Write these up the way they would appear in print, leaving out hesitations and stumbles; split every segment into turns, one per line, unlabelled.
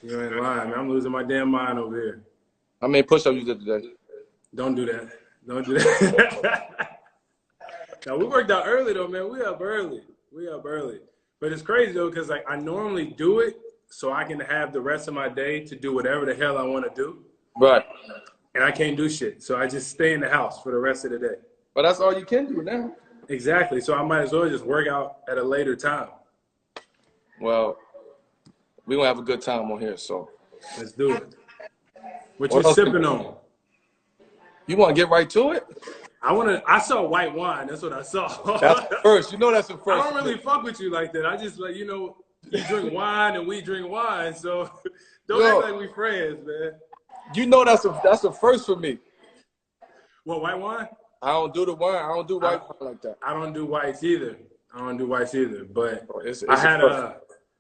You ain't lying, man. I'm losing my damn mind over here.
How many push-ups you did today?
Don't do that. Don't do that. Now, we worked out early, though, man. We up early. But it's crazy, though, because like I normally do it so I can have the rest of my day to do whatever the hell I want to do.
Right.
And I can't do shit. So I just stay in the house for the rest of the day.
But that's all you can do now.
Exactly. So I might as well just work out at a later time.
Well, we're going to have a good time on here, so.
Let's do it. What you sipping on?
You want to get right to it?
I saw white wine. That's what I saw.
That's the first. You know that's the first.
I don't really fuck with you like that. I just like, you drink wine and we drink wine. So don't act like we friends, man.
You know that's a first for me.
What, white wine?
I don't do the wine. I don't do white wine like that.
I don't do whites either. But
it's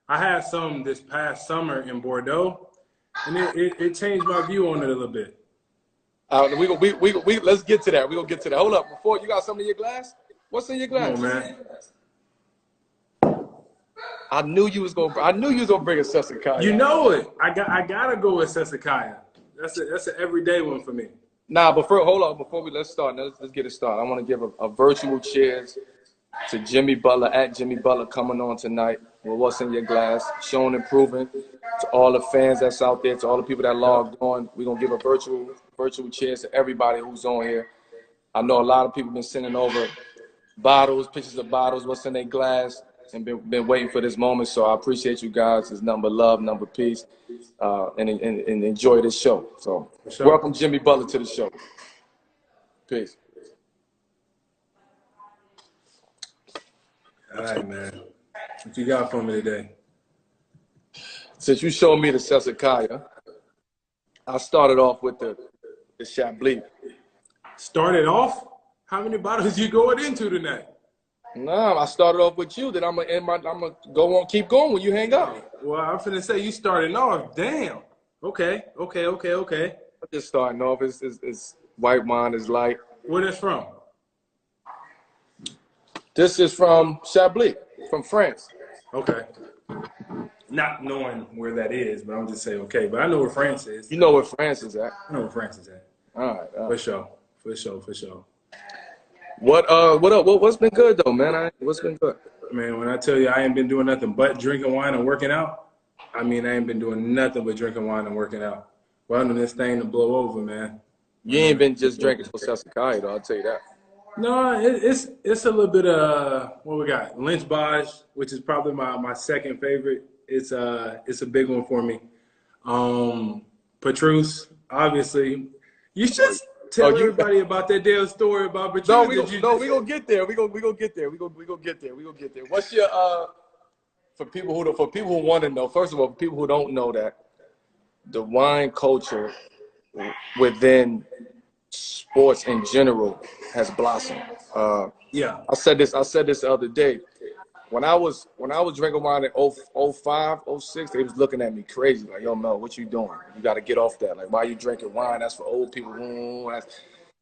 I had some this past summer in Bordeaux, and it changed my view on it a little bit.
Let's get to that. We're gonna get to that. Hold up, before you got something in your glass? What's in your glass?
Come on, man.
I knew you was gonna bring a Sesakaya.
You know it. I gotta go with Sesakaya. That's an everyday one for me.
Nah, but hold on, let's start. Let's get it started. I want to give a virtual cheers to Jimmy Butler, at Jimmy Butler, coming on tonight with what's in your glass, showing and proving to all the fans that's out there, to all the people that logged on. We're gonna give a virtual cheers to everybody who's on here. I know a lot of people been sending over bottles, pictures of bottles, what's in their glass, and been waiting for this moment. So I appreciate you guys. It's number love, number peace, and enjoy this show. So welcome Jimmy Butler to the show. Peace.
All right, man. What you got for me today?
Since you showed me the Sesakaya, I started off with the Chablis.
Started off? How many bottles you going into tonight?
No, I started off with you. Then I'm gonna go on, keep going when you hang up.
Well, I'm finna say you starting off. Damn. Okay.
I'm just starting off. It's white wine is light.
Where this from?
This is from Chablis, from France.
Okay. Not knowing where that is, but I'm just saying okay. But I know where France is.
You know where France is at.
I know where France is at.
All right.
For sure.
What's been good though, man? What's been good?
Man, when I tell you I ain't been doing nothing but drinking wine and working out, I mean I ain't been doing nothing but drinking wine and working out. Well, this thing to blow over, man.
You ain't been just drinking for Sesakaya though, I'll tell you that.
No, it's a little bit of what we got. Lynch Baj, which is probably my second favorite. It's a big one for me. Petrus, obviously. You should tell everybody about that damn story about Petrus.
No, we gonna get there. We gonna get there. What's your for people who want to know? First of all, for people who don't know that the wine culture within sports in general has blossomed.
Yeah.
I said this the other day. When I was drinking wine in 05, 06, they was looking at me crazy. Like, yo, Mel, what you doing? You got to get off that. Like, why you drinking wine? That's for old people.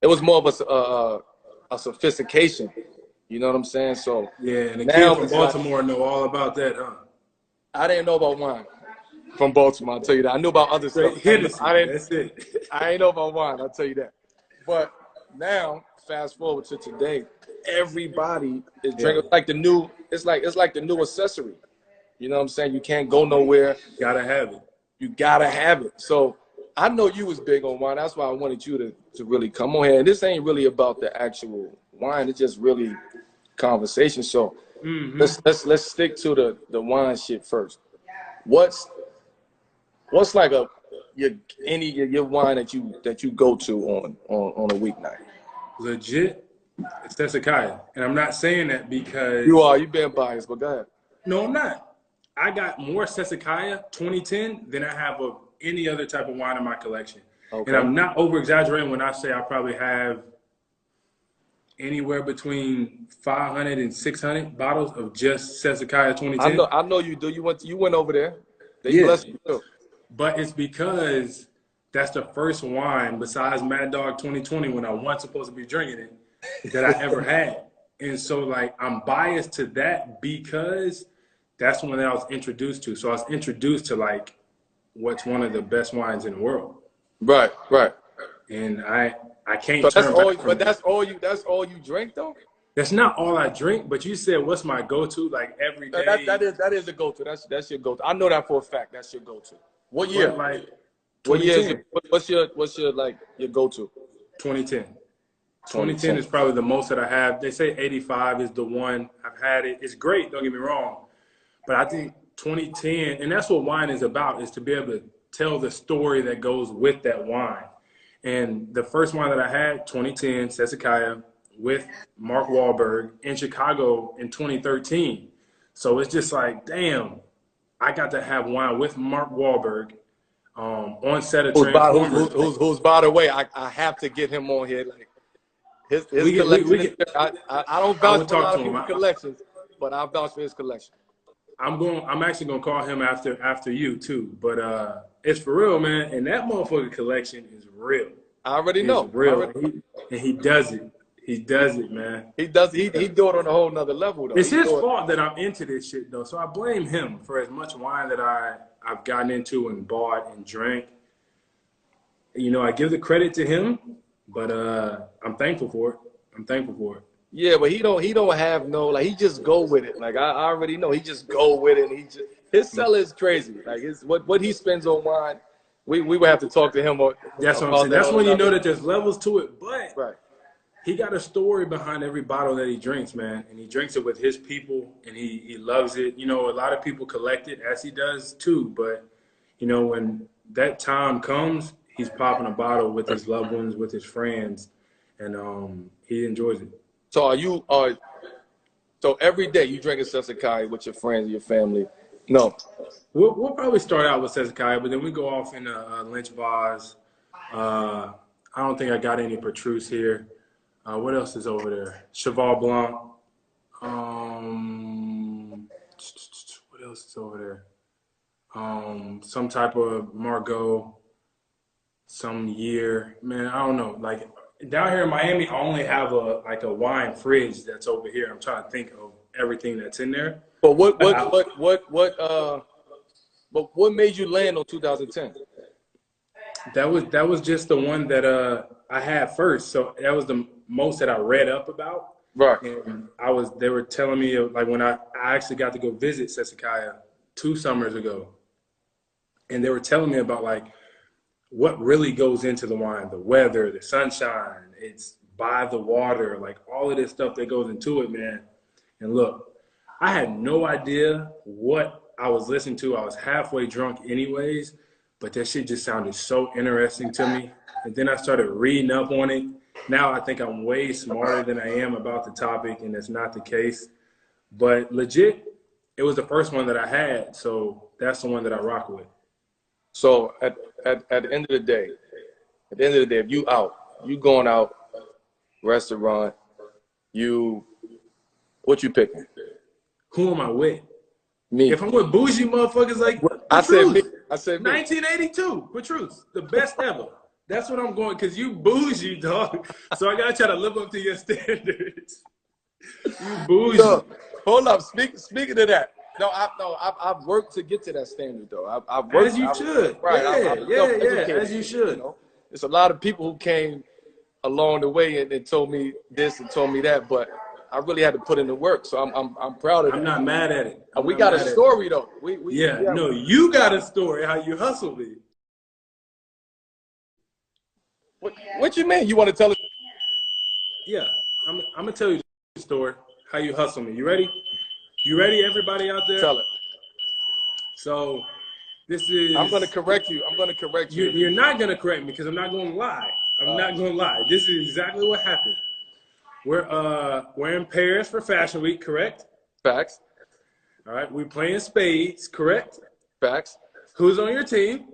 It was more of a sophistication. You know what I'm saying? So
yeah, and the kids from Baltimore know all about that, huh?
I didn't know about wine from Baltimore, I'll tell you that. I knew about other stuff.
That's it.
I ain't know about wine, I'll tell you that. But now, fast forward to today, everybody is drinking like the new. It's like the new accessory. You know what I'm saying? You can't go nowhere.
You gotta have it.
You gotta have it. So I know you was big on wine. That's why I wanted you to really come on here. And this ain't really about the actual wine. It's just really conversation. So let's stick to the wine shit first. What's like your wine that you go to on a weeknight?
Legit, it's Sesakaya. And I'm not saying that because
you've been biased, but go ahead.
No, I'm not. I got more Sesakaya 2010 than I have of any other type of wine in my collection. Okay. And I'm not over exaggerating when I say I probably have anywhere between 500 and 600 bottles of just Sesakaya 2010.
I know you do. You went over there.
They blessed you too. But it's because that's the first wine besides Mad Dog 2020 when I wasn't supposed to be drinking it that I ever had. And so like I'm biased to that because that's the one that I was introduced to. So I was introduced to like what's one of the best wines in the world.
Right.
And I can't
But
turn back from
that's all you drink though?
That's not all I drink, but you said what's my go-to like every day.
That is a go-to. That's your go-to. I know that for a fact. That's your go-to. What year?
Like
what year is your, what's your like your go-to?
2010. 2010 is probably the most that I have. They say 85 is the one. I've had it. It's great, don't get me wrong. But I think 2010, and that's what wine is about, is to be able to tell the story that goes with that wine. And the first wine that I had, 2010, Sassicaia, with Mark Wahlberg in Chicago in 2013. So it's just like, damn, I got to have wine with Mark Wahlberg on set of Transformers.
Who's by the way, I have to get him on here. Like his collection. I don't vouch for a lot of people's collections, but I vouch for his collection.
I'm actually gonna call him after you too. But it's for real, man. And that motherfucker collection is real.
I already know.
It's real. And he does it. He does it, man.
He does. He do it on a whole nother level, though.
It's his fault that I'm into this shit, though. So I blame him for as much wine that I've gotten into and bought and drank. You know, I give the credit to him, but I'm thankful for it.
Yeah, but he don't have no, like, he just go with it. Like I already know, he just go with it. And his cellar is crazy. Like what he spends on wine. We would have to talk to him.
That's what I'm saying. That's when you know that there's levels to it, but.
Right.
He got a story behind every bottle that he drinks, man. And he drinks it with his people, and he loves it. You know, a lot of people collect it, as he does too. But, you know, when that time comes, he's popping a bottle with his loved ones, with his friends, and he enjoys it.
So so every day you drink a Sassicaia with your friends and your family? No.
We'll probably start out with Sassicaia, but then we go off in a Lynch Vase. I don't think I got any Petrus here. What else is over there? Cheval Blanc. What else is over there? Some type of Margaux. Some year. Man, I don't know. Like down here in Miami, I only have a wine fridge that's over here. I'm trying to think of everything that's in there.
But what made you land on 2010?
That was just the one that I had first. So that was the most that I read up about.
Right.
And they were telling me, like, when I actually got to go visit Sassicaia 2 summers ago, and they were telling me about like what really goes into the wine, the weather, the sunshine, it's by the water, like all of this stuff that goes into it, man. And look, I had no idea what I was listening to. I was halfway drunk anyways, but that shit just sounded so interesting to me. And then I started reading up on it. Now I think I'm way smarter than I am about the topic, and that's not the case. But legit, it was the first one that I had, so that's the one that I rock with.
So at the end of the day, if you going out, restaurant, what you picking?
Who am I with?
Me.
If I'm with bougie motherfuckers like
I said me.
1982, Petrus, the best ever. That's what I'm going, because you bougie, dog. So I got to try to live up to your standards. You bougie.
So, hold up. Speaking of that, I've worked to get to that standard, though. I've worked.
As you should.
Right.
Yeah, as you should.
You know? There's a lot of people who came along the way and told me this and told me that, but I really had to put in the work. So I'm proud of it.
I'm not mad at it.
We got a story, though.
You got a story, how you hustled me.
What you mean? You want to tell us?
Yeah, I'm going to tell you the story, how you hustle me. You ready? You ready, everybody out there?
Tell it.
So this is...
I'm going to correct you.
You're not going to correct me because I'm not going to lie. I'm not going to lie. This is exactly what happened. We're in Paris for Fashion Week, correct?
Facts.
All right, we're playing spades, correct?
Facts.
Who's on your team?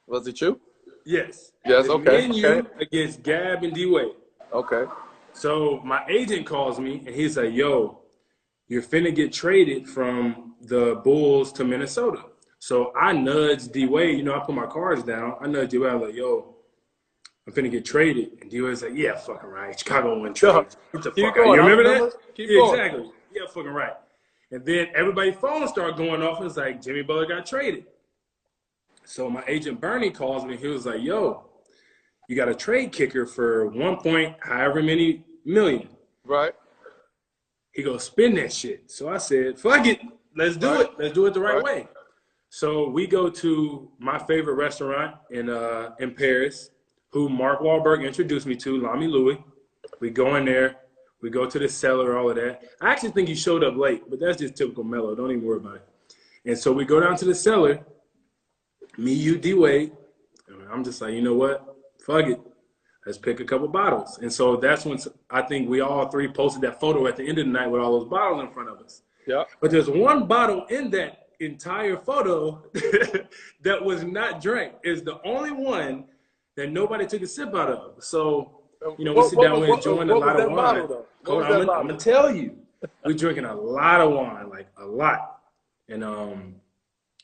Was it you?
Yes.
Yes, okay.
Me and you against Gab and D-Wade.
Okay.
So my agent calls me, and he's like, yo, you're finna get traded from the Bulls to Minnesota. So I nudged D-Wade. You know, I put my cards down. I nudged D-Wade. I was like, yo, I'm finna get traded. And D-Wade's like, yeah, fucking right. Chicago win trades. Get the fuck out. You remember that? Yeah, exactly. Yeah, fucking right. And then everybody's phone started going off, and it's like, Jimmy Butler got traded. So my agent Bernie calls me. He was like, "Yo, you got a trade kicker for 1 point, however many million."
Right.
He goes, "Spin that shit." So I said, "Fuck it, let's do it. Let's do it the right way." So we go to my favorite restaurant in Paris, who Mark Wahlberg introduced me to, Lamy Louie. We go in there. We go to the cellar, all of that. I actually think he showed up late, but that's just typical Melo. Don't even worry about it. And so we go down to the cellar. Me, you, D-Wade. I'm just like, you know what? Fuck it. Let's pick a couple bottles. And so that's when I think we all three posted that photo at the end of the night with all those bottles in front of us.
Yeah.
But there's one bottle in that entire photo that was not drank. It's the only one that nobody took a sip out of. So, we sit down, we're enjoying a lot of wine. I'm going to tell you. We're drinking a lot of wine, like a lot. And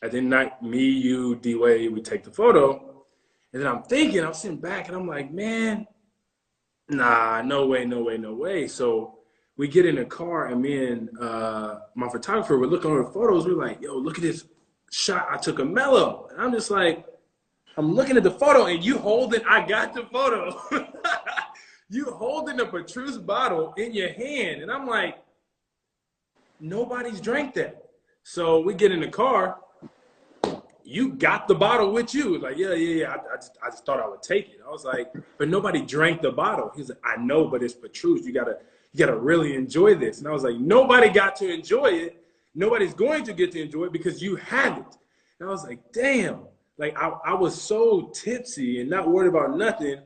at the night, me, you, D-Wade, we take the photo. And then I'm sitting back, and I'm like, man, nah, no way. So we get in the car, and me and my photographer, we're looking over the photos. We're like, yo, look at this shot I took of Melo. And I'm just like, I'm looking at the photo, and I got the photo. You holding a Petrus bottle in your hand. And I'm like, nobody's drank that. So we get in the car. You got the bottle with you. Like, yeah. I just thought I would take it. I was like, but nobody drank the bottle. He's like, I know, but it's Petrus. You gotta really enjoy this. And I was like, nobody got to enjoy it. Nobody's going to get to enjoy it because you have it. And I was like, damn. Like, I was so tipsy and not worried about nothing.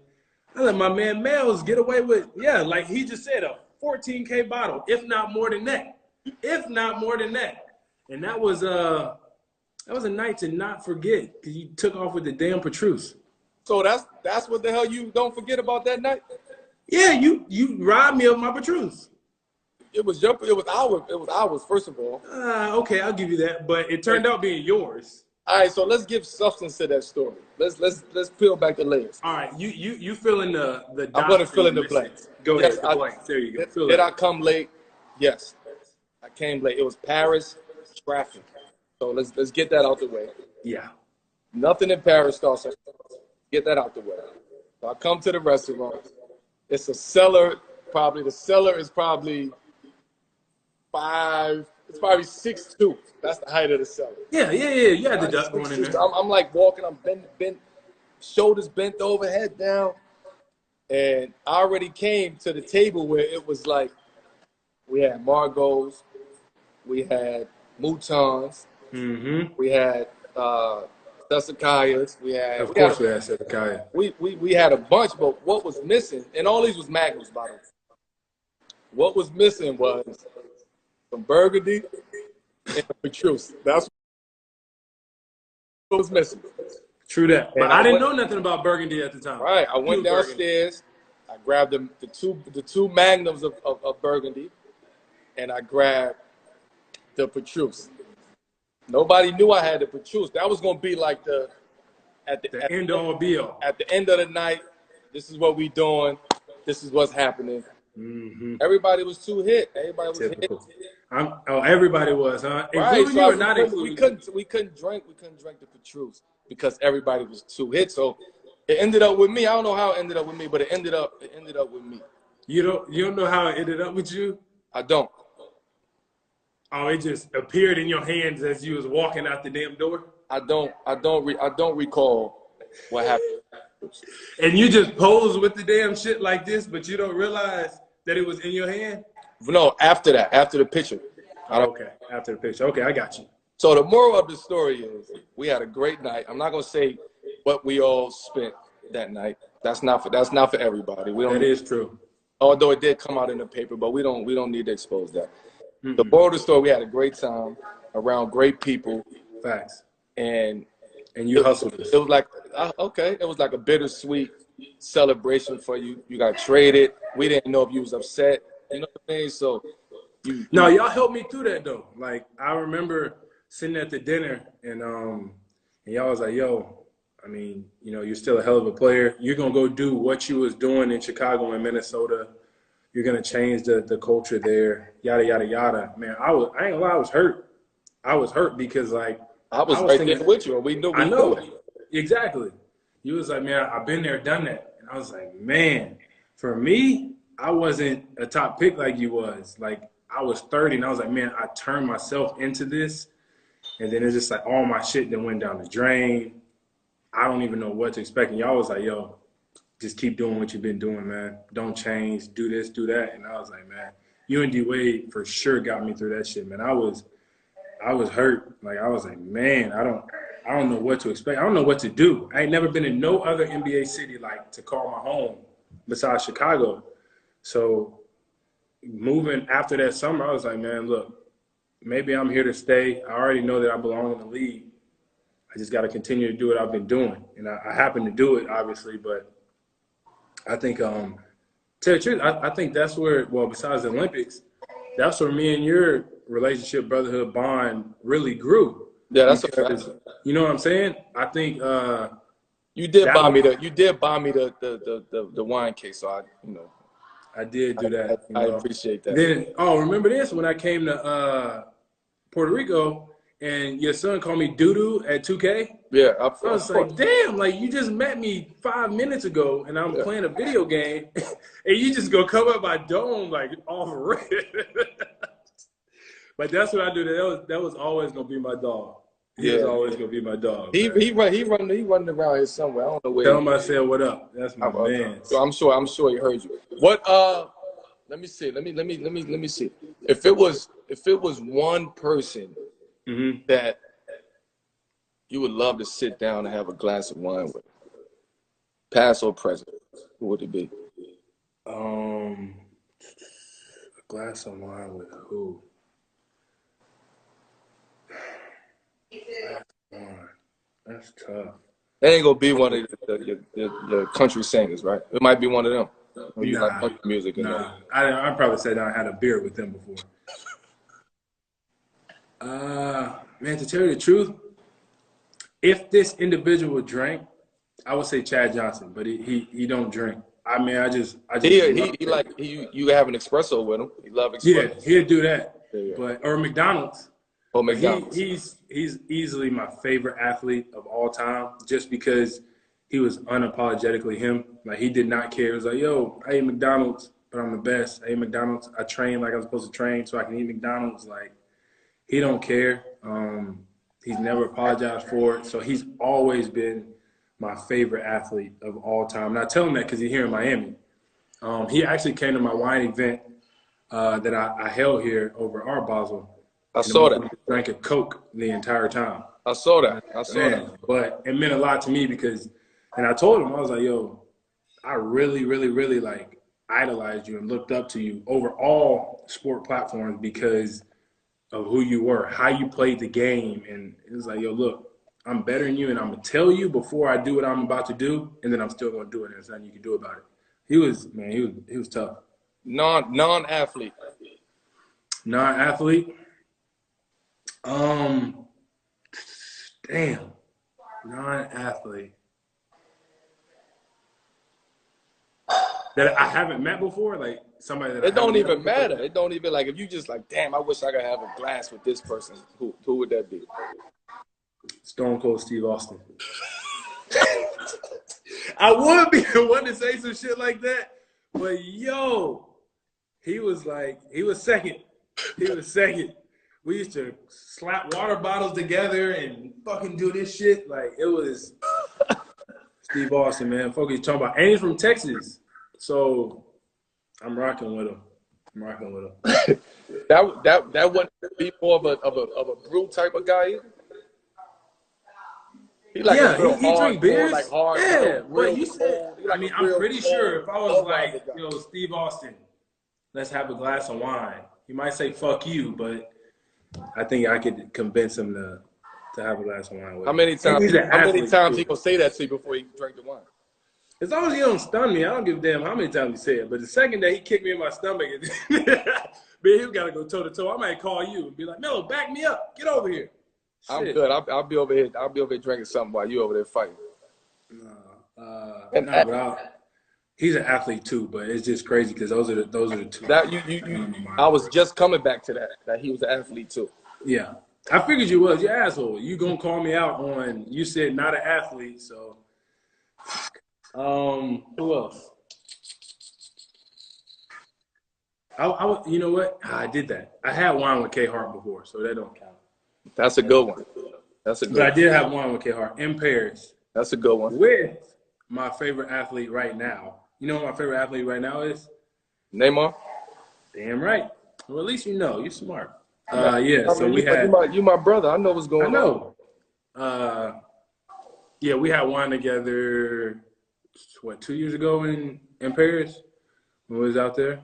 I let my man Mels get away with, like he just said, a 14K bottle, if not more than that. And that was a night to not forget because you took off with the damn Petrus.
So that's what the hell you don't forget about that night?
Yeah, you robbed me of my Petrus.
It was ours, first of all.
Okay, I'll give you that, but it turned out being yours.
All right, so let's give substance to that story. Let's peel back the layers.
All right, you fill in the
I'm gonna fill in the blanks.
Go ahead, the blanks. There you go.
Did I come late? Yes, I came late. It was Paris traffic. So let's get that out the way.
Yeah.
Nothing in Paris starts. Get that out the way. So I come to the restaurant. It's a cellar. The cellar is probably 5. It's probably 6'2". That's the height of the cellar.
Yeah. You had the duck going in there.
I'm like walking. I'm bent, shoulders bent over, head down. And I already came to the table where it was like we had Margot's, we had Moutons, we had Sesakayas, we had.
Of course, we had Sesakaya.
We had a bunch, but what was missing, and all these was Magnus bottles. What was missing was some Burgundy and Petrus. That's what was missing.
True that. But I didn't know nothing about Burgundy at the time.
Right. I went downstairs. I grabbed the two magnums of Burgundy, and I grabbed the Petrus. Nobody knew I had the Petrus. That was gonna be like at the end of the night. This is what we doing. This is what's happening. Everybody was too hit. Everybody was
typical. Hit. Everybody was, huh?
Right.
Including you or not including?
We couldn't drink the Petrus because everybody was too hit. So it ended up with me. I don't know how it ended up with me, but it ended up with me.
You don't know how it ended up with you?
I don't.
Oh, it just appeared in your hands as you was walking out the damn door?
I don't recall what happened.
And you just posed with the damn shit like this, but you don't realize that it was in your hand?
No, after the picture.
Okay, after the picture. Okay, I got you.
So the moral of the story is we had a great night. I'm not gonna say what we all spent that night. That's not for everybody.
That is true.
Although it did come out in the paper, but we don't need to expose that. The moral of the story, we had a great time around great people.
Facts.
And
you hustled it.
It was like, okay, it was like a bittersweet celebration for you. You got traded. We didn't know if you was upset. You know what I mean? So
No, y'all helped me through that though. Like I remember sitting at the dinner and y'all was like, yo, I mean, you're still a hell of a player. You're gonna go do what you was doing in Chicago and Minnesota. You're gonna change the culture there, yada yada yada. Man, I ain't gonna lie, I was hurt. I was hurt because like
I was right there with you. We knew.
Exactly. He was like, man, I've been there, done that. And I was like, man, for me, I wasn't a top pick like you was. Like, I was 30, and I was like, man, I turned myself into this. And then it's just like all my shit that went down the drain. I don't even know what to expect. And y'all was like, yo, just keep doing what you've been doing, man. Don't change. Do this, do that. And I was like, man, you and D-Wade for sure got me through that shit, man. I was hurt. Like, I was like, man, I don't know what to expect. I don't know what to do. I ain't never been in no other NBA city like to call my home besides Chicago. So moving after that summer, I was like, man, look, maybe I'm here to stay. I already know that I belong in the league. I just got to continue to do what I've been doing. And I happen to do it, obviously, but I think, tell you the truth, I think that's where, well, besides the Olympics, that's where me and your relationship, brotherhood bond really grew.
Yeah, that's a fact.
You know what I'm saying? I think
you did buy me the wine case, so
I did do that.
I appreciate that.
Then, remember this? When I came to Puerto Rico and your son called me Doo-Doo at 2K?
Yeah.
I was like, damn, like you just met me 5 minutes ago and I'm playing a video game and you just go come up my dome like off red. But that's what I do. That was always going to be my dog. He was always going to be my dog.
He running around here somewhere. I don't know where.
Tell him I said what up. That's my man.
So I'm sure he heard you. What let me see. Let me see. If it was one person that you would love to sit down and have a glass of wine with, past or present, who would it be?
A glass of wine with who? That's tough.
It ain't gonna be one of the country singers, right? It might be one of them. You like country music?
I'd probably say that I had a beer with them before. Man, to tell you the truth, if this individual drank, I would say Chad Johnson, but he don't drink. I mean, I just
you have an espresso with him. He loves espresso.
Yeah, he'll do that. Or McDonald's.
Oh, McDonald's.
He's easily my favorite athlete of all time, just because he was unapologetically him. Like, he did not care. He was like, yo, I eat McDonald's, but I'm the best. I eat McDonald's. I train like I'm supposed to train so I can eat McDonald's. Like, he don't care. He's never apologized for it. So he's always been my favorite athlete of all time. And I tell him that because he's here in Miami. He actually came to my wine event that I held here over Art Basel.
I saw that.
Drank a Coke the entire time.
I saw that.
But it meant a lot to me because, and I told him, I was like, yo, I really, really, really like idolized you and looked up to you over all sport platforms because of who you were, how you played the game. And it was like, yo, look, I'm better than you and I'm going to tell you before I do what I'm about to do, and then I'm still going to do it and there's nothing you can do about it. He was tough.
Non-athlete.
Non-athlete? Damn. Non-athlete. That I haven't met before? Like somebody that
it don't even matter. It don't even, like, if you just like, damn, I wish I could have a glass with this person. Who would that be?
Stone Cold Steve Austin. I would be the one to say some shit like that, but yo, he was second. He was second. We used to slap water bottles together and fucking do this shit. Like, it was Steve Austin, man. Fuck you talking about. And he's from Texas. So I'm rocking with him.
That wouldn't be more of a brew type of guy either. He like
he drink beers.
Like hard,
but you said, I mean, I'm pretty sure if I was like, yo, Steve Austin, let's have a glass of wine, he might say fuck you, but I think I could convince him to have a glass of wine with
How many times he gonna say that to you before he drink the wine?
As long as he don't stun me, I don't give a damn how many times he say it. But the second day he kicked me in my stomach, man, he gotta go toe to toe. I might call you and be like, Melo, back me up. Get over here. Shit.
I'm good. I'll be over here. I'll be over here drinking something while you over there fighting.
He's an athlete too, but it's just crazy because those are the two.
That I was just coming back to that he was an athlete too.
Yeah, I figured you was, you asshole. You gonna call me out on, you said not an athlete, so. Who else? You know what? I did that. I had wine with K Hart before, so that don't count.
That's a good one. That's a good
But
one.
I did have wine with K Hart in Paris.
That's a good one.
With my favorite athlete right now. You know what my favorite athlete right now is?
Neymar?
Damn right. Well, at least you know. You're smart. Yeah, so we had.
You my brother. I know what's going on.
I know. Yeah, we had wine together, 2 years ago in Paris when we was out there.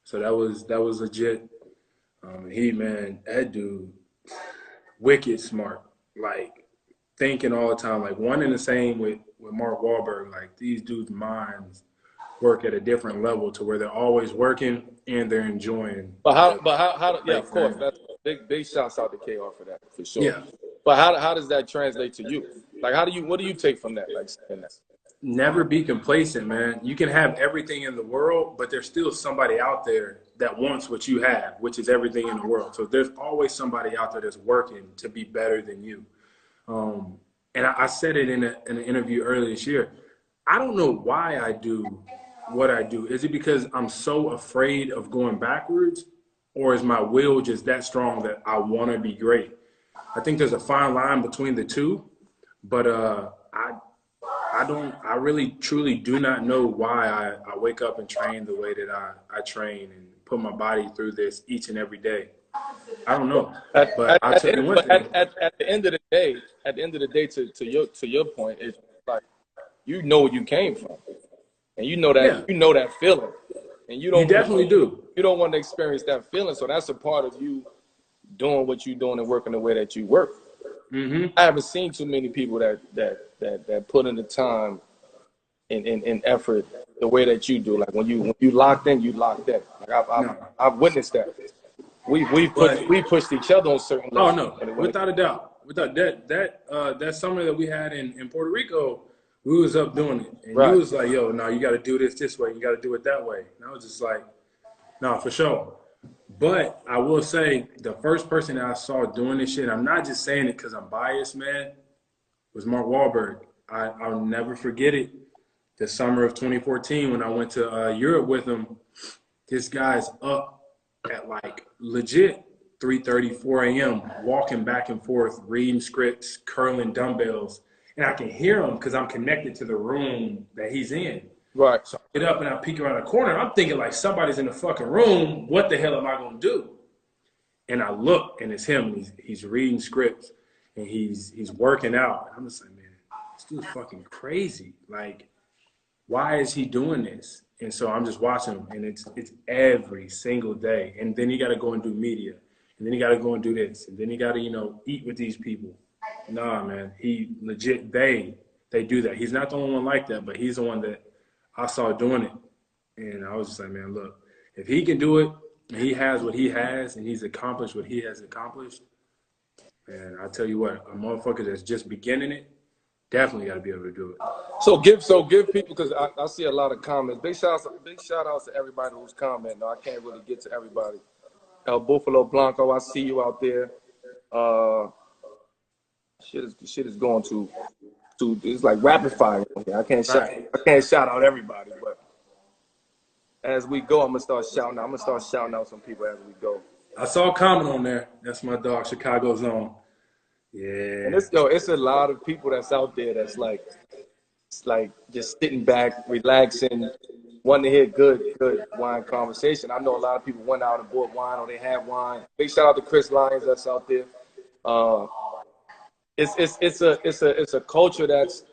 So that was legit. Man, that dude, wicked smart. Like, thinking all the time. Like, one and the same with Mark Wahlberg. Like, these dudes' minds work at a different level to where they're always working and they're enjoying.
How? Yeah, of course. That's big shouts out to KR for that, for sure.
Yeah.
But how does that translate to you? Like, what do you take from that? Like, saying that?
Never be complacent, man. You can have everything in the world, but there's still somebody out there that wants what you have, which is everything in the world. So there's always somebody out there that's working to be better than you. And I said it in an interview earlier this year. I don't know why I do what I do. Is it because I'm so afraid of going backwards, or is my will just that strong that I want to be great? I think there's a fine line between the two, but I really truly do not know why I wake up and train the way that I train and put my body through this each and every day. I don't know. But I'll tell you one thing.
At the end of the day, to your point, it's like, you know where you came from. And you know that feeling. And you
definitely do.
You don't want to experience that feeling. So that's a part of you doing what you're doing and working the way that you work.
Mm-hmm.
I haven't seen too many people that put in the time and effort the way that you do. Like, when you locked in, you locked in. Like, I've witnessed that. We pushed each other on certain levels.
Oh no, without a doubt. Without that summer that we had in Puerto Rico, we was up doing it. And you was like, yo, no, you got to do this way. You got to do it that way. And I was just like, no, for sure. But I will say, the first person that I saw doing this shit, I'm not just saying it because I'm biased, man, was Mark Wahlberg. I'll never forget it. The summer of 2014 when I went to Europe with him, this guy's up at like legit 3:30, 4 a.m., walking back and forth, reading scripts, curling dumbbells. And I can hear him because I'm connected to the room that he's in.
Right.
So I get up and I peek around the corner. I'm thinking, like, somebody's in the fucking room. What the hell am I going to do? And I look, and it's him. He's reading scripts, and he's working out. And I'm just like, man, this dude's fucking crazy. Like, why is he doing this? And so I'm just watching him, and it's every single day. And then you got to go and do media. And then you got to go and do this. And then you got to, eat with these people. Nah, man, he legit, they do that. He's not the only one like that, but he's the one that I saw doing it. And I was just like, man, look, if he can do it, and he has what he has, and he's accomplished what he has accomplished, man, I tell you what, a motherfucker that's just beginning it, definitely got to be able to do it.
So give people, because I see a lot of comments. Big shout outs to everybody who's commenting. I can't really get to everybody. Buffalo Blanco, I see you out there. Shit is going to it's like rapid fire. I can't shout out everybody, but as we go, I'm gonna start shouting out some people as we go.
I saw a comment on there. That's my dog, Chicago's own. Yeah.
And it's a lot of people that's out there that's like just sitting back, relaxing, wanting to hear good wine conversation. I know a lot of people went out and bought wine or they have wine. Big shout out to Chris Lyons that's out there. It's a culture that's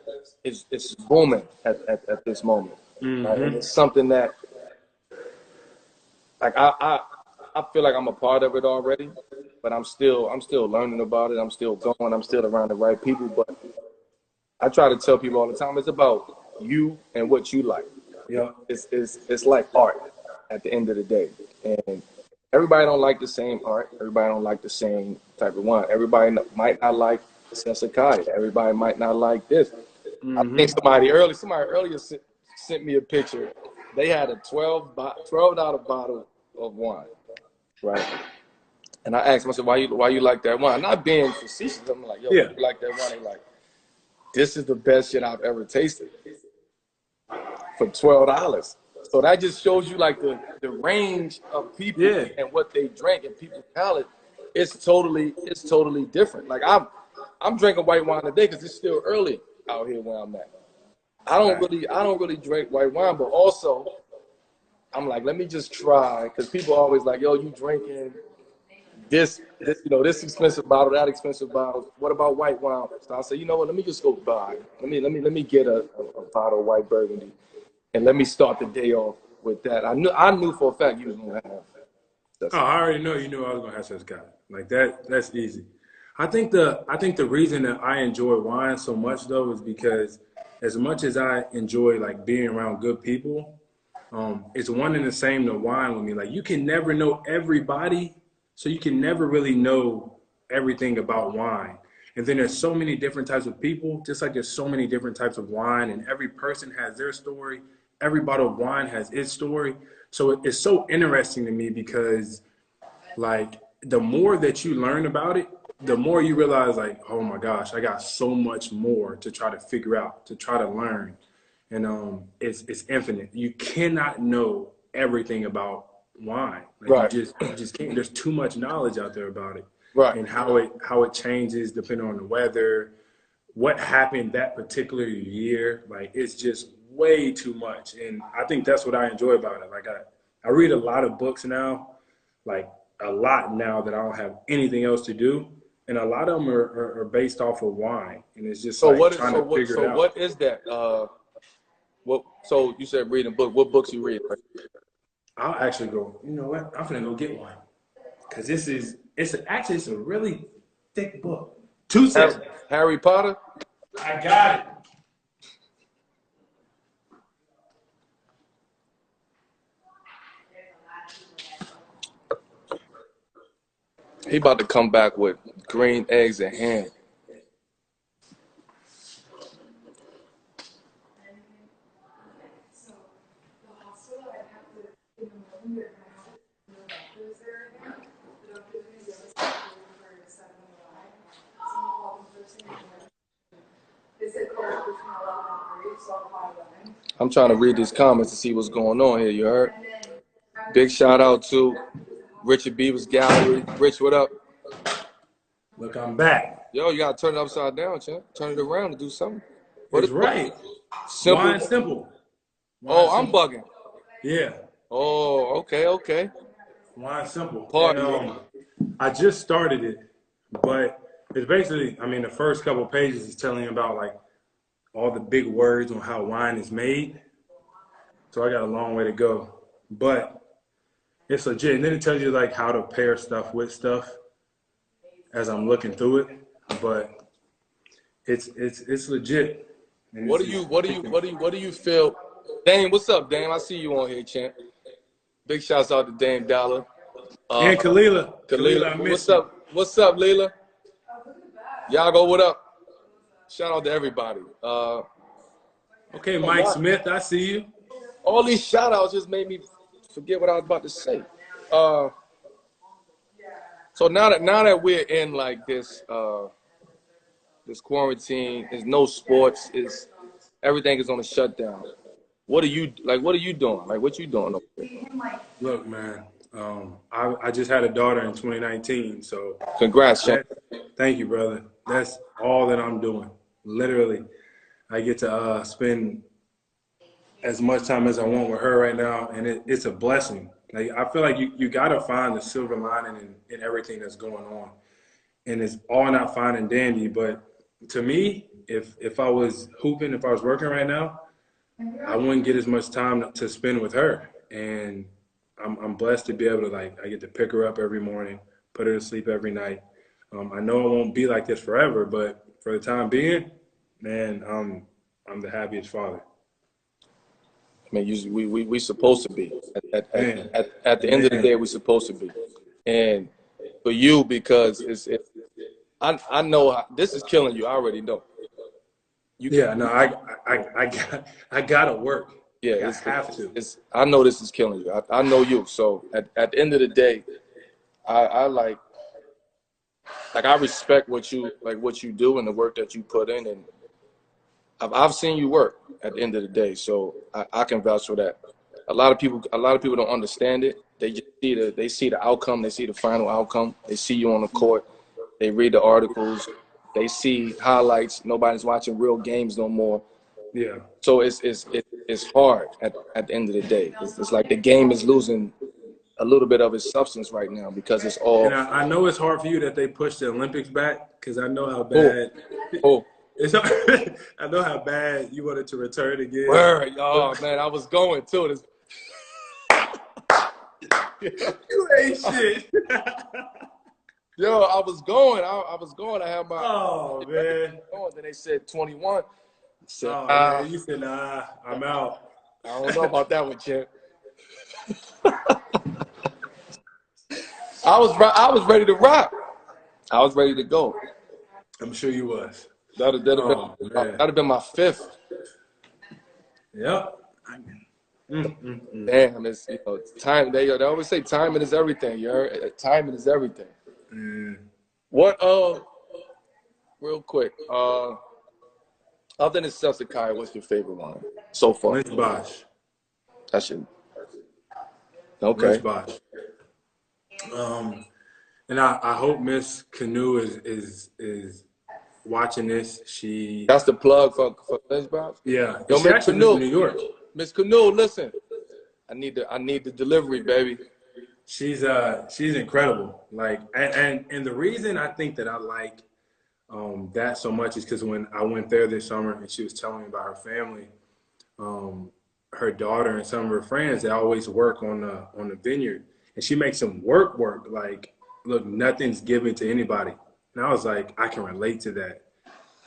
booming at this moment.
Mm-hmm.
Right? And it's something that, like, I feel like I'm a part of it already, but I'm still learning about it. I'm still going. I'm still around the right people. But I try to tell people all the time, it's about you and what you like.
Yeah.
It's like art at the end of the day. And everybody don't like the same art. Everybody don't like the same type of wine. Everybody might not like Sassicaia. Everybody might not like this. Mm-hmm. I think somebody earlier sent me a picture. They had a $12 bottle of wine, right? And I asked myself, why you like that wine? Not being facetious. I'm like, yo,
Yeah.
you like that wine? They like, this is the best shit I've ever tasted for $12. So that just shows you like the range of people
Yeah.
and what they drink and people's palate. It's totally different. Like I'm drinking white wine today because it's still early out here where I'm at. I don't really drink white wine, but also I'm like, let me just try, because people always like, yo, you drinking this this expensive bottle, that expensive bottle. What about white wine? So I said, you know what? Let me just go buy. Let me get a bottle of white Burgundy, and let me start the day off with that. I knew for a fact you was gonna have.
Oh, I already know you knew I was gonna have such guy. Like that. That's easy. I think the reason that I enjoy wine so much though is because as much as I enjoy like being around good people, it's one and the same to wine with me. Like you can never know everybody, so you can never really know everything about wine. And then there's so many different types of people, just like there's so many different types of wine, and every person has their story. Every bottle of wine has its story. So it's so interesting to me because like the more that you learn about it, the more you realize like, oh my gosh, I got so much more to try to figure out, to try to learn. And it's infinite. You cannot know everything about wine. Like
Right.
you just can't. There's too much knowledge out there about it.
Right.
And how it changes depending on the weather, what happened that particular year. Like it's just way too much. And I think that's what I enjoy about it. Like I read a lot of books now, like a lot now that I don't have anything else to do. And a lot of them are based off of wine. And it's just like trying to figure it out.
What is that? So you said reading book. What books you read? Right?
I'll actually go, you know what? I'm gonna go get one. Cause it's a really thick book. 2 seconds.
Harry Potter?
I got it.
He about to come back with green eggs and ham. I'm trying to read these comments to see what's going on here, you heard? Big shout out to Richard Beaver's Gallery. Rich, what up?
Look, I'm back.
Yo, you gotta turn it upside down, champ. Turn it around and do something.
That's right.
Simple.
Wine simple.
I'm bugging.
Yeah.
Oh, okay.
Wine simple.
Pardon.
I just started it, but it's basically, I mean, the first couple of pages is telling you about like all the big words on how wine is made. So I got a long way to go, but it's legit. And then it tells you like how to pair stuff with stuff as I'm looking through it. But it's legit. And
what do you feel? Dame, what's up, Dame? I see you on here, champ. Big shouts out to Dame Dollar.
And Kalila, I miss you.
What's up, Leela? Yago, what up? Shout out to everybody.
Okay, Mike Smith, I see you.
All these shout outs just made me forget what I was about to say. So now that we're in like this this quarantine, there's no sports, everything is on a shutdown. What are you doing? Like what you doing over there?
Look, man, I just had a daughter in 2019, so
congrats, champ.
Thank you, brother. That's all that I'm doing. Literally, I get to spend as much time as I want with her right now, and it's a blessing. Like I feel like you gotta find the silver lining in everything that's going on, and it's all not fine and dandy. But to me, if I was hooping, if I was working right now, I wouldn't get as much time to spend with her. And I'm blessed to be able to I get to pick her up every morning, put her to sleep every night. I know it won't be like this forever, but for the time being, man, I'm the happiest father.
I mean, we supposed to be. At the end of the day, we're supposed to be. And for you, because I know this is killing you. I already know.
I gotta work.
Yeah,
I have to.
I know this is killing you. I know you. So at the end of the day, I like like I respect what you do and the work that you put in, and I've seen you work at the end of the day, so I can vouch for that. A lot of people don't understand it. They just see the outcome, they see the final outcome. They see you on the court, they read the articles, they see highlights. Nobody's watching real games no more.
Yeah.
So it's hard at the end of the day. It's like the game is losing a little bit of its substance right now because it's all.
And I know it's hard for you that they pushed the Olympics back because I know how bad. It's I know how bad you wanted to return again.
Word. Oh man, I was going too.
You ain't shit.
Yo, I was going. I had my.
Oh man.
Then they said 21. I said,
man, you said nah. I'm out.
I don't know about that one, champ. I was ready to rock. I was ready to go.
I'm sure you was.
That'd have been my 5th.
Yep.
Damn, it's time. They always say timing is everything. You heard? Timing is everything. What? Real quick. Other than Celsius, what's your favorite one so far?
Lynch Bosch.
That shit. Okay.
Lynch Bosch. And I hope Miss Canoe is watching this.
That's the plug for Lynch Bosch?
Yeah.
Yo,
she actually lives in New York.
Miss Canoe, listen. I need the delivery, baby.
She's incredible. Like and the reason I think that I like that so much is because when I went there this summer and she was telling me about her family, her daughter and some of her friends, they always work on the vineyard, and she makes them work. Like, look, nothing's given to anybody. And I was like, I can relate to that.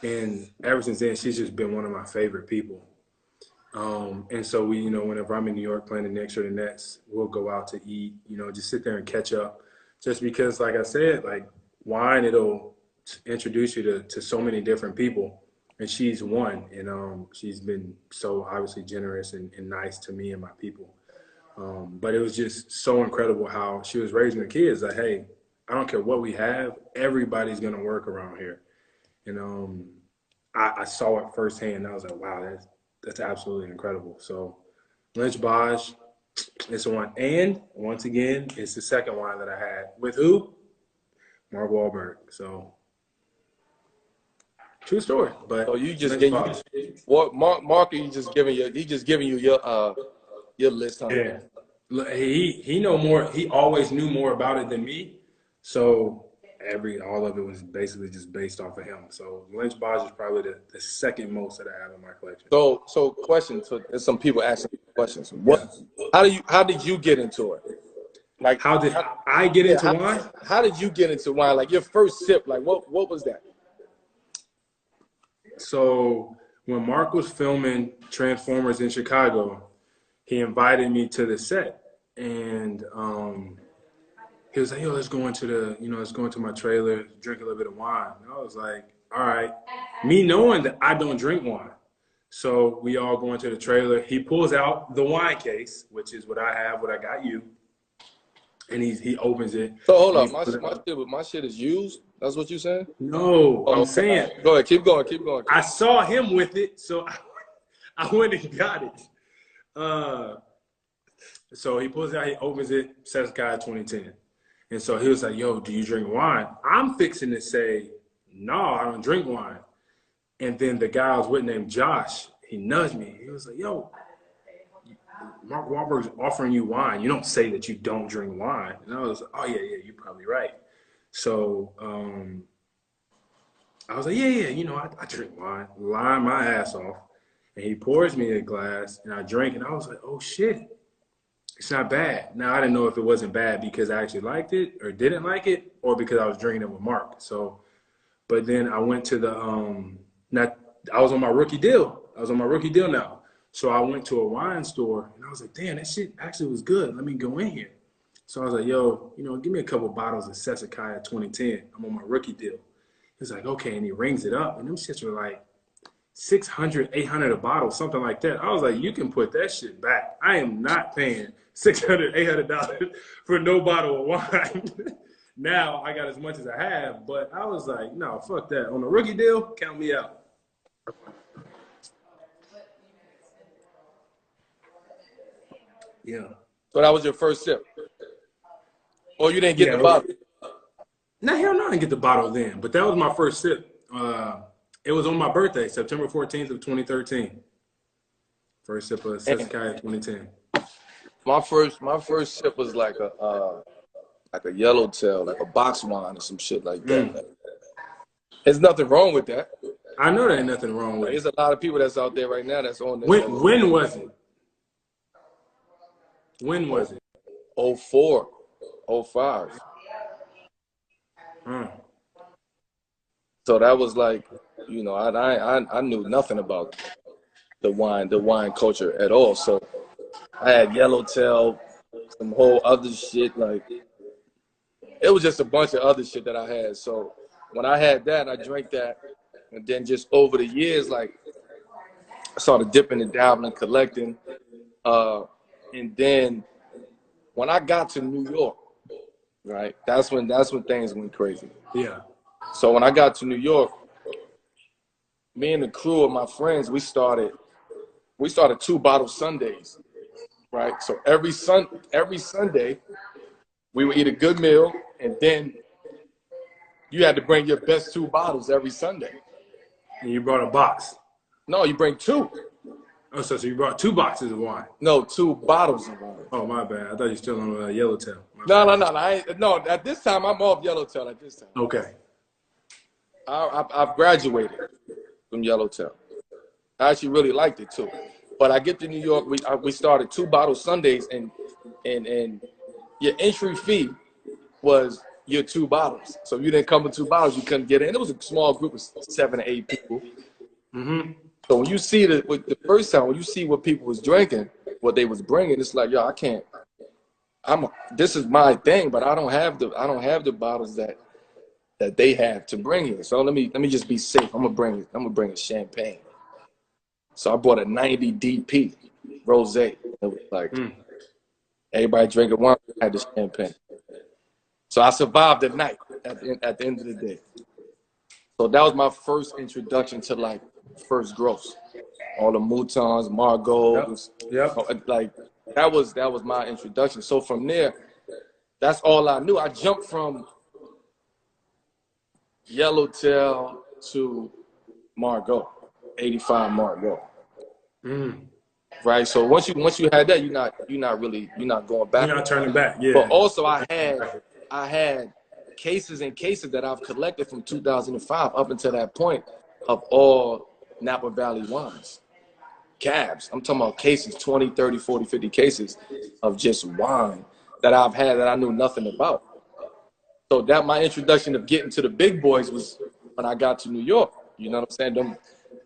And ever since then, she's just been one of my favorite people. And so we, whenever I'm in New York playing the Knicks or the Nets, we'll go out to eat, just sit there and catch up. Just because, like I said, like wine, it'll introduce you to so many different people. And she's one. And she's been so obviously generous and nice to me and my people. But it was just so incredible how she was raising the kids. Like, hey, I don't care what we have. Everybody's going to work around here. And I saw it firsthand. And I was like, wow, that's absolutely incredible. So Lynch Bosch, it's the one. And once again, it's the second wine that I had. With who? Mark Wahlberg. So true story. But
you just getting what Mark? He just giving you your list. Huh?
Yeah. He know more. He always knew more about it than me. So all of it was basically just based off of him. So Lynch Bosch is probably the second most that I have in my collection.
So question. So there's some people asking questions. How did you get into it? Like
how did I get into wine?
How did you get into wine? Like your first sip, like what was that?
So when Mark was filming Transformers in Chicago, he invited me to the set, and he was like, yo, let's go into my trailer, drink a little bit of wine. And I was like, all right. Me knowing that I don't drink wine. So we all go into the trailer. He pulls out the wine case, which is what I have, what I got you. And he opens it.
So hold on, my shit is used? That's what you saying?
No, I'm saying.
Go ahead, keep going.
I saw him with it, so I went and got it. So he pulls it out, he opens it, says Kai 2010. And so he was like, yo, do you drink wine? I'm fixing to say, no, I don't drink wine. And then the guy I was with named Josh, he nudged me. He was like, yo, Mark Wahlberg's offering you wine. You don't say that you don't drink wine. And I was like, oh, yeah, you're probably right. So I was like, yeah, I drink wine. Lying my ass off. And he pours me a glass, and I drank, and I was like, oh, shit. It's not bad. Now, I didn't know if it wasn't bad because I actually liked it or didn't like it, or because I was drinking it with Mark. So, but then I went to I was on my rookie deal. Now. So I went to a wine store, and I was like, damn, that shit actually was good. Let me go in here. So I was like, yo, give me a couple bottles of Sesakaya 2010. I'm on my rookie deal. He's like, okay, and he rings it up, and them shits were like $600, $800 a bottle, something like that. I was like, you can put that shit back. I am not paying $600, $800 for no bottle of wine. Now I got as much as I have, but I was like, no, fuck that. On a rookie deal, count me out. Yeah.
So that was your first sip? Or you didn't get the bottle?
No, hell no, I didn't get the bottle then. But that was my first sip. It was on my birthday, September 14th of 2013. First sip of Sesakaya 2010.
My first sip was like a yellowtail, like a box wine or some shit like that. There's nothing wrong with that.
I know there ain't nothing wrong with it.
There's a lot of people that's out there right now that's on this.
When was it? When was it?
04, 05. So that was like, you know, I knew nothing about the wine culture at all. So I had yellowtail, some whole other shit. Like, it was just a bunch of other shit that I had. So when I had that, I drank that. And then just over the years, like, I started dipping and dabbling, collecting. And then when I got to New York, right, that's when things went crazy.
Yeah.
So when I got to New York, me and the crew of my friends, we started 2-bottle Sundays, right? So every Sunday, we would eat a good meal, and then you had to bring your best 2 bottles every Sunday.
And you brought a box?
No, you bring 2.
Oh, so you brought 2 boxes of wine?
No, 2 bottles of wine.
Oh, my bad. I thought you were still on Yellowtail.
No. At this time, I'm off Yellowtail at this time.
Okay.
I've graduated from Yellowtail. I actually really liked it too. But I get to New York, we started 2-bottle Sundays, and your entry fee was your 2 bottles. So if you didn't come with 2 bottles, you couldn't get in. It was a small group of 7 to 8 people. So when you see the first time, when you see what people was drinking, what they was bringing, it's like, yo, I can't. This is my thing, but I don't have the bottles that they have to bring here. So let me just be safe. I'm gonna bring a champagne. So I bought a 90 DP rosé. It was like everybody drinking wine, I had the champagne. So I survived the night at the end of the day. So that was my first introduction to like first gross. All the Moutons, Margaux. Yep. Like that was my introduction. So from there, that's all I knew. I jumped from Yellowtail to Margaux, 85 Margaux. Right. So once you had that, you're not going back.
You're not turning back. Yeah.
But also I had cases and cases that I've collected from 2005 up until that point of all Napa Valley wines. Cabs. I'm talking about cases, 20, 30, 40, 50 cases of just wine that I've had that I knew nothing about. So that my introduction of getting to the big boys was when I got to New York. You know what I'm saying?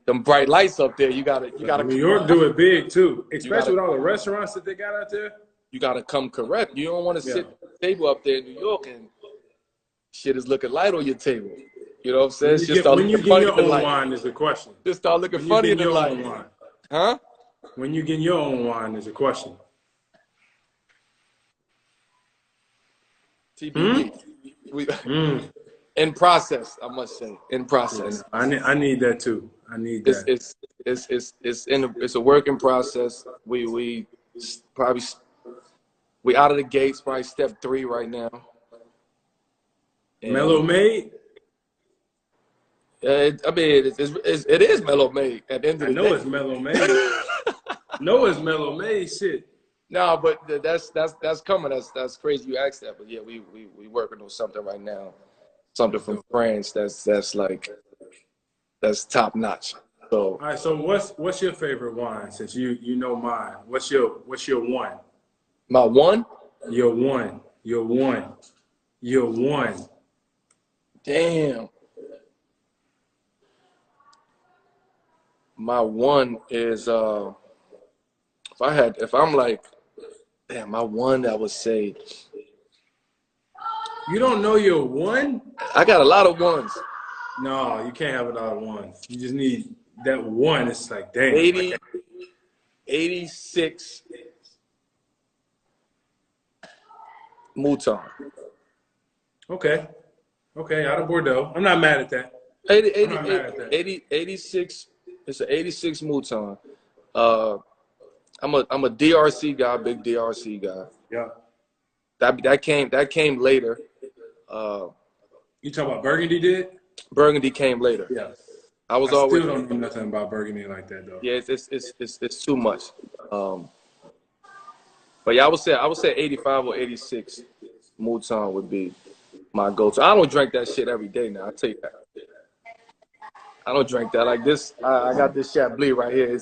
Them bright lights up there. You gotta.
New York do it big too, especially with all the restaurants that they got out there.
You gotta come correct. You don't want to sit at the table up there in New York and shit is looking light on your table. You know what I'm saying?
When you get your own wine is the question.
Just start looking funny in the light. Huh?
When you get your own wine is a question.
TBD. In process, I must say. In process.
Yeah, I need that too. I need that.
It's a work in process. We out of the gates, probably step 3 right now.
Mellow made?
It is mellow made at the end of the day.
I know it's mellow made. No, it's mellow made shit.
No, but that's coming. That's crazy you asked that. But yeah, we working on something right now. Something from France that's top notch. So
all right, so what's your favorite wine since you know mine? What's your one?
My one?
Your one.
Damn. My one is if I'm like, damn, my one I would say.
You don't know your one?
I got a lot of ones.
No, you can't have a lot of ones. You just need that one. It's like, damn.
86 Mouton.
Okay. Okay, out of Bordeaux. I'm not mad at that.
80,
I'm not mad at that.
86. It's an 86 Mouton. I'm a DRC guy, big DRC guy.
Yeah.
That came later.
You talking about Burgundy did?
Burgundy came later.
Yeah.
I was
I
always
still don't know nothing about Burgundy like that though.
yeah. It's too much. But yeah, I would say 85 or 86 Mouton would be my go-to. I don't drink that shit every day now. I tell you that. I don't drink that like this. I got this Chablis right here.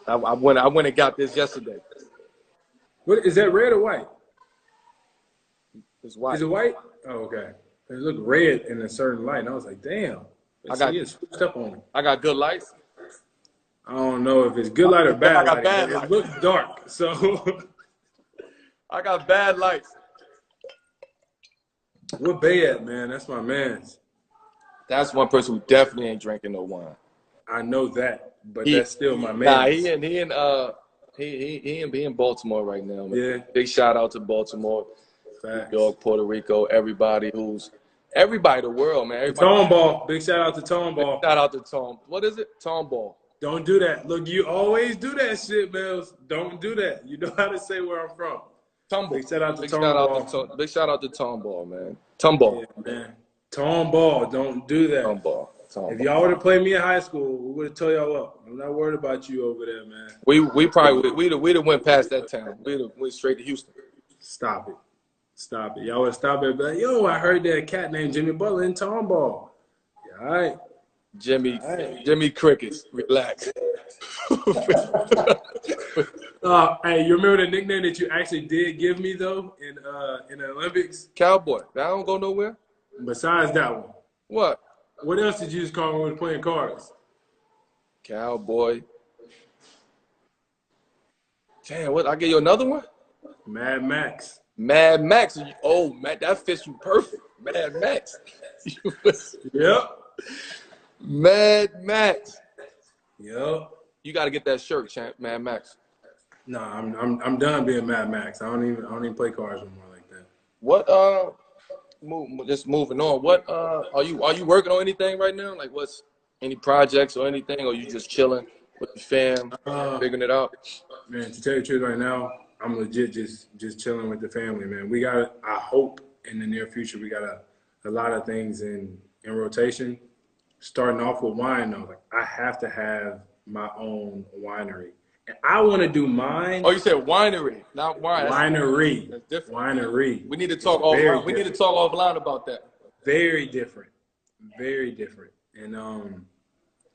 I went and got this yesterday.
What is that, red or white?
It's white.
Is it white? Oh, okay. It looked red in a certain light, and I was like, damn. It's switched up on me.
I got good lights.
I don't know if it's good light or bad light.
Bad
It
light.
looks dark, so.
I got bad lights.
What Bay at, man? That's my man's.
That's one person who definitely ain't drinking no wine.
I know that, but that's still my man.
Nah, he in Baltimore right now, man.
Yeah.
Big shout out to Baltimore,
Facts.
New York, Puerto Rico, everybody, the world, man.
Tom Ball. Big shout out to Tom Ball.
Shout out to Tom. What is it? Tom Ball.
Don't do that. Look, you always do that shit, Mills. Don't do that. You know how to say where I'm from.
Tom Ball.
Big shout out to Tom Ball.
Big shout out to Tom Ball, man. Tom Ball.
Yeah, man. Tom Ball. Don't do that.
Tom Ball.
If y'all would have played me in high school, we would have told y'all up. I'm not worried about you over there, man.
We'd have went past that town. We'd have went straight to Houston.
Stop it. Stop it. Y'all would have stopped it and be like, yo, I heard that cat named Jimmy Butler in Tom Ball. Yeah, all right.
Jimmy Crickets. Relax.
Hey, you remember the nickname that you actually did give me though in the Olympics?
Cowboy. That don't go nowhere.
Besides that one,
What?
what else did you just call me when we were playing cards?
Cowboy. Damn, what? I give you another one?
Mad Max.
Mad Max. Oh, man, that fits you perfect. Mad Max.
Yep.
Mad Max.
Yep.
You got to get that shirt, champ. Mad Max.
Nah, I'm done being Mad Max. I don't even play cards anymore like that.
What? Just moving on. What? Are you working on anything right now? Like, what's any projects or anything? Or you just chilling with the fam, figuring it out?
Man, to tell you the truth, right now, I'm legit just chilling with the family, man. We got, I hope in the near future, we got a lot of things in rotation. Starting off with wine, though, like I have to have my own winery. And I want to do mine.
Oh, you said winery, not wine.
Winery.
That's different.
Winery.
We need to talk offline. We need to talk offline about that.
Very different. Very different. And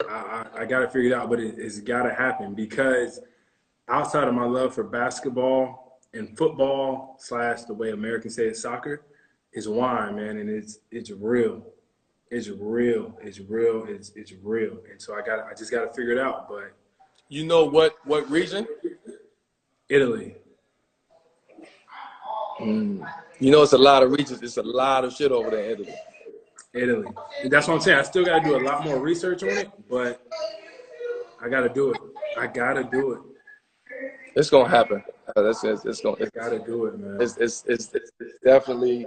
I got to figure it out, but it's got to happen because outside of my love for basketball and football / the way Americans say it, soccer, is wine, man, and it's real. It's real. It's real. It's real. And so I just got to figure it out. But
you know what region?
Italy.
You know, it's a lot of regions. It's a lot of shit over there in Italy.
Italy. And that's what I'm saying. I still got to do a lot more research on it, but I got to do it. I got to do it.
It's gonna happen. It's
got to do it, man.
It's definitely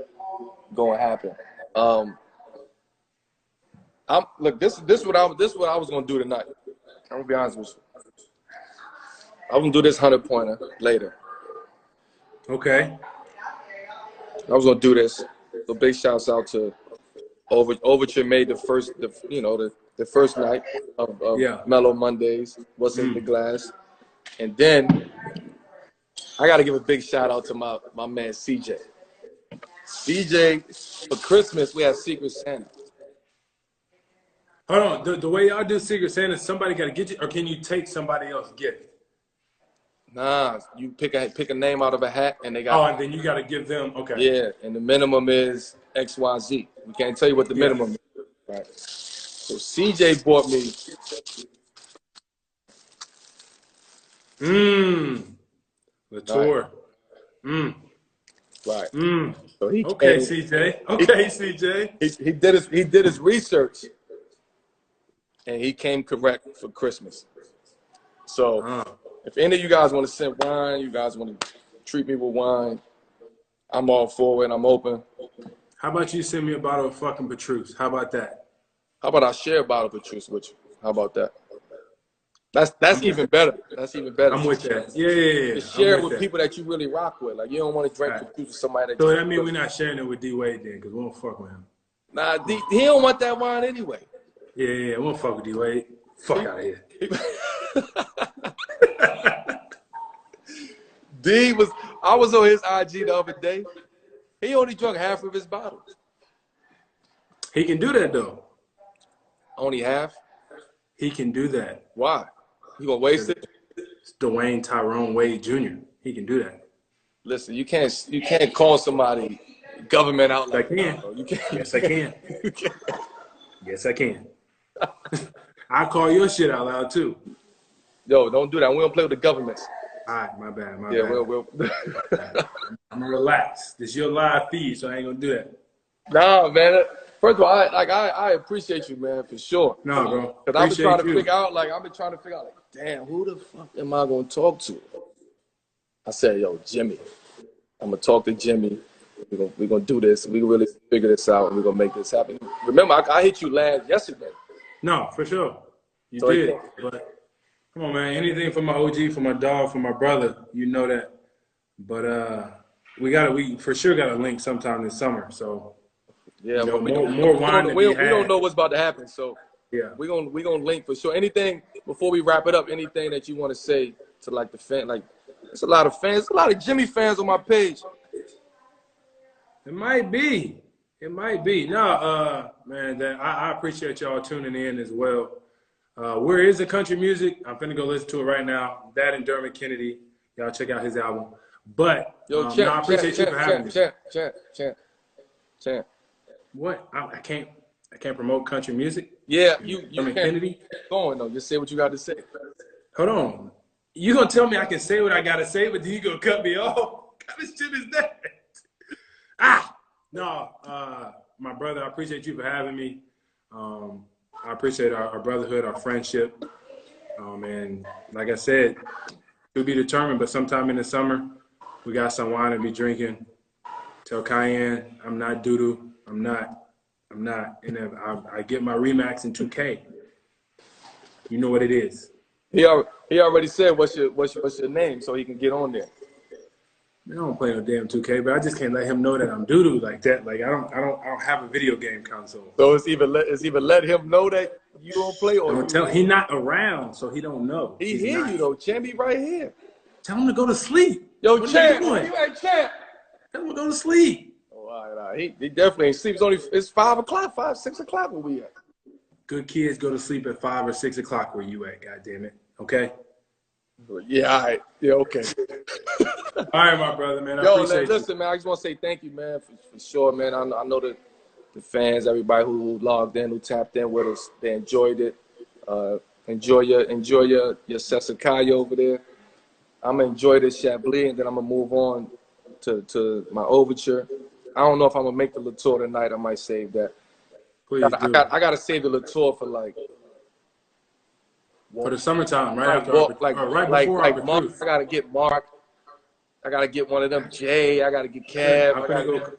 gonna happen. Look. This is what I was gonna do tonight. I'm gonna be honest with you. I'm gonna do this 100-pointer later.
Okay.
I was gonna do this. So big shouts out to Overture made the first night of Mellow Mondays. What's in the glass, and then I gotta give a big shout out to my man CJ. CJ, for Christmas we had Secret Santa.
Hold on. The way y'all do Secret Santa, somebody got to get you, or can you take somebody else's gift?
Nah, you pick a name out of a hat, and they got.
Oh, and then you got to give them. Okay.
Yeah, and the minimum is XYZ. We can't tell you what the minimum is. Right. So CJ bought me.
Latour.
Right.
So he okay, CJ. Okay, CJ.
He did his research, and he came correct for Christmas. So if any of you guys want to send wine, you guys want to treat me with wine, I'm all for it. I'm open.
How about you send me a bottle of fucking Petrus? How about that?
How about I share a bottle of Petrus with you? How about that? That's even better. That's even better.
I'm with that. Yeah.
Just share it with people that you really rock with. Like, you don't want to drink Petrus with somebody that
So
you
that means we're not sharing it with D-Wade then, because we won't fuck with him.
Nah, he don't want that wine anyway.
Yeah, we won't fuck with D-Wade. Fuck out of here.
I was on his IG the other day. He only drank half of his bottle.
He can do that, though.
Only half?
He can do that.
Why? You gonna waste it?
It's Dwayne Tyrone Wade Jr. He can do that.
Listen, you can't call somebody government out like
I can.
You can't.
Yes, I can. Yes, I can. I'll call your shit out loud, too.
Yo, don't do that. We don't play with the governments.
All right, my bad.
Yeah, we'll.
I'm going to relax. This is your live feed, so I ain't going to do that.
Nah, man. First of all, I appreciate you, man, for sure.
No, bro.
Because I've been trying to figure out, damn, who the fuck am I going to talk to? I said, yo, Jimmy. I'm going to talk to Jimmy. We're gonna do this. We can really figure this out, and we're going to make this happen. Remember, I hit you yesterday.
No, for sure. You did. But come on, man. Anything for my OG, for my dog, for my brother, you know that. But we for sure got to link sometime this summer. So
yeah,
you know, more wine.
We don't know what's about to happen. So
yeah,
we're gonna link for sure. Anything before we wrap it up? Anything that you want to say to like the fan? Like, there's a lot of fans, a lot of Jimmy fans on my page.
It might be. No, man, I appreciate y'all tuning in as well. Where is the country music? I'm finna go listen to it right now. That and Dermot Kennedy. Y'all check out his album. But
yo,
I appreciate you for having me.
Champ.
What? I can't promote country music?
Yeah, you
Dermot
can't
Kennedy?
keep going though. Just say what you got to say.
Hold on. You gonna tell me I can say what I gotta say, but then you gonna cut me off? What kind of shit is that? My brother, I appreciate you for having me. I appreciate our brotherhood, our friendship. And like I said, to be determined, but sometime in the summer, we got some wine to be drinking. Tell Cayenne, I'm not doo-doo. I'm not. And if I get my Remax in 2K, you know what it is.
He already said what's your name so he can get on there.
Man, I don't play no damn 2K, but I just can't let him know that I'm doo-doo like that. Like I don't have a video game console.
So it's either let him know that you don't play, or
don't tell. He not around, so he don't know.
He hear you though, Champ. He right here.
Tell him to go to sleep.
Yo, Champ, you ain't Champ.
Tell him to go to sleep.
Oh, all right. He definitely ain't sleep. It's 5 o'clock, 6 o'clock where we at.
Good kids go to sleep at 5 or 6 o'clock where you at. God damn it. Okay.
Yeah, all right. Yeah, okay.
All right, my brother, man.
Listen, man, I just want to say thank you, man, for sure, man. I know that the fans, everybody who logged in, who tapped in with us, they enjoyed it. Enjoy your Sesakaya over there. I'm going to enjoy this Chablis, and then I'm going to move on to my overture. I don't know if I'm going to make the Latour tonight. I might save that.
Please
I got to save the Latour for like...
For the summertime, right after
Mark, I gotta get Mark. I gotta get one of them. Jay, I gotta get Kev.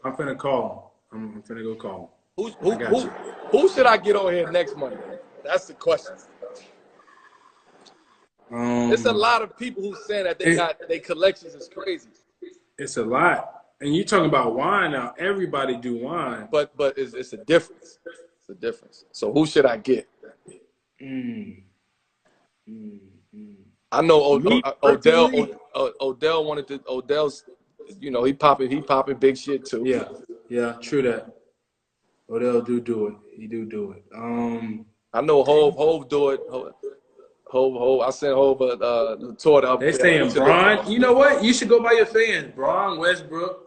I'm finna call him. I'm finna go call him.
Who should I get on here next Monday? That's the question. It's a lot of people who saying that their collections is crazy.
It's a lot, and you talking about wine now. Everybody do wine,
but it's a difference. It's a difference. So who should I get? I know Odell wanted to. Odell's, he popping big shit too.
Yeah, true that. Odell do it. He do it.
I know Hove do it. Hove. I sent Hove Latour up.
They saying Bron. You know what? You should go by your fans. Bron, Westbrook,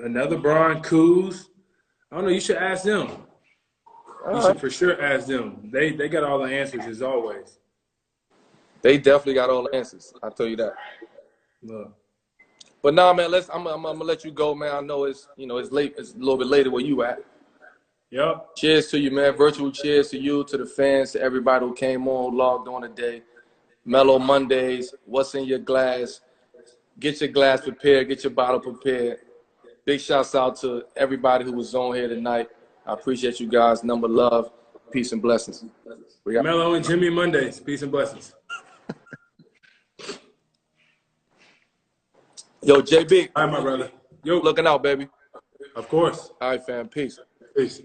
another Bron, Kuz. I don't know. You should ask them. You should for sure ask them. They got all the answers as always.
They definitely got all the answers. I'll tell you that.
Look.
But nah, man, I'm gonna let you go, man. I know it's it's late. It's a little bit later where you at.
Yep.
Cheers to you, man. Virtual cheers to you, to the fans, to everybody who came on, who logged on today. Mellow Mondays. What's in your glass? Get your glass prepared. Get your bottle prepared. Big shouts out to everybody who was on here tonight. I appreciate you guys. Number love, peace and blessings.
Melo and Jimmy Mondays. Peace and blessings.
Yo, JB.
All right, my brother. Yo.
Looking out, baby.
Of course.
All right, fam. Peace.
Peace.